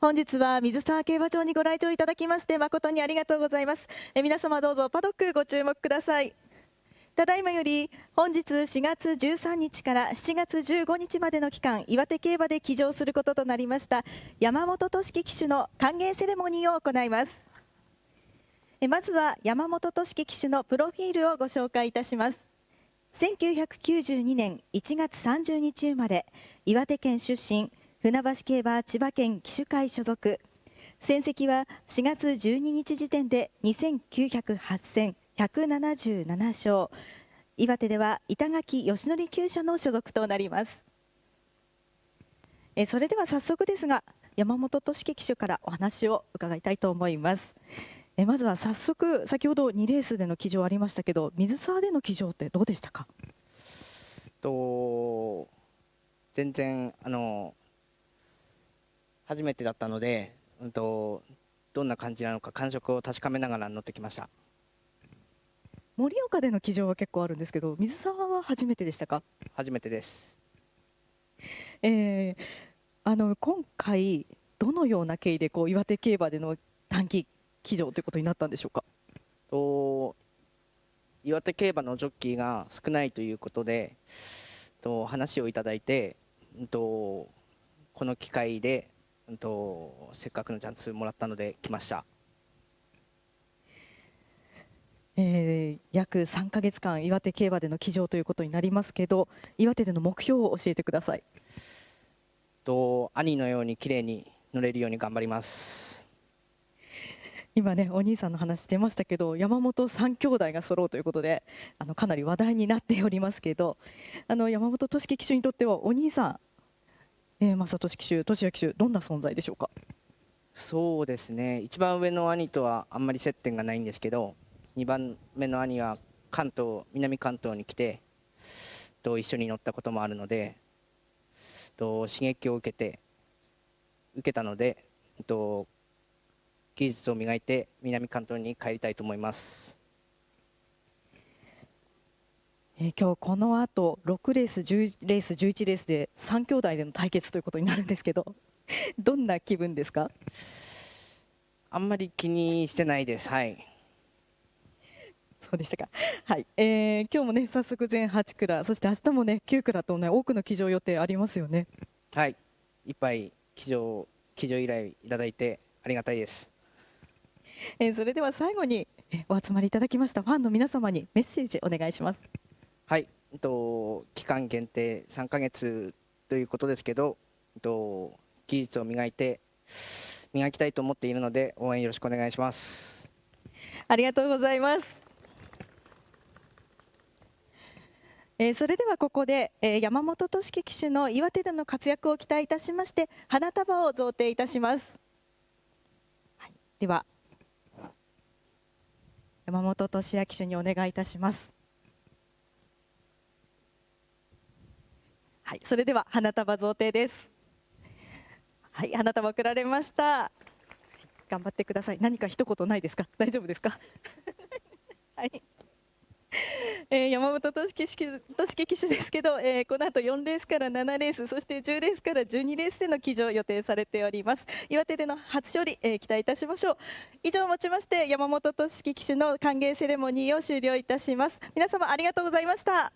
本日は水沢競馬場にご来場いただきまして誠にありがとうございます。皆様どうぞパドックご注目ください。ただいまより本日4月13日から7月15日までの期間、岩手競馬で騎乗することとなりました山本俊樹騎手の歓迎セレモニーを行います。まずは山本俊樹騎手のプロフィールをご紹介いたします。1992年1月30日生まれ、岩手県出身、船橋競馬千葉県騎手会所属。戦績は4月12日時点で2908戦177勝。岩手では板垣義則厩舎の所属となります。それでは早速ですが、山本俊樹騎手からお話を伺いたいと思います。まずは早速、先ほど2レースでの騎乗ありましたけど、水沢での騎乗ってどうでしたか？全然初めてだったので、どんな感じなのか感触を確かめながら乗ってきました。盛岡での騎乗は結構あるんですけど、水沢は初めてでしたか？初めてです。今回どのような経緯で岩手競馬での短期騎乗ということになったんでしょうか？岩手競馬のジョッキーが少ないということで、話をいただいて、この機会で、せっかくのチャンスもらったので来ました。約3ヶ月間岩手競馬での騎乗ということになりますけど、岩手での目標を教えてください。兄のように綺麗に乗れるように頑張ります。今ね、お兄さんの話出ましたけど、山本3兄弟が揃うということでかなり話題になっておりますけど、山本俊樹騎手にとってはお兄さん、正俊騎手、俊也騎手、どんな存在でしょうか？そうですね、一番上の兄とはあんまり接点がないんですけど、2番目の兄は南関東に来て一緒に乗ったこともあるので、刺激を受けたので、技術を磨いて南関東に帰りたいと思います。今日この後6レース、10レース、11レースで3兄弟での対決ということになるんですけどどんな気分ですか？あんまり気にしてないです。はい。そうでしたか。はい。今日もね、早速全8クラ、そして明日もね、9クラとね、多くの騎乗予定ありますよね。はい。いっぱい騎乗依頼いただいてありがたいです。それでは最後にお集まりいただきましたファンの皆様にメッセージお願いします。はい。期間限定3ヶ月ということですけど、技術を磨きたいと思っているので、応援よろしくお願いします。ありがとうございます。それではここで、山本俊樹騎手の岩手での活躍を期待いたしまして花束を贈呈いたします。はい、では山本俊也騎手にお願いいたします。はい、それでは花束贈呈です。はい、花束贈られました。頑張ってください。何か一言ないですか？大丈夫ですか？はい。山本俊樹騎手ですけど、この後4レースから7レース、そして10レースから12レースでの騎乗予定されております。岩手での初勝利、期待いたしましょう。以上をもちまして山本俊樹騎手の歓迎セレモニーを終了いたします。皆様ありがとうございました。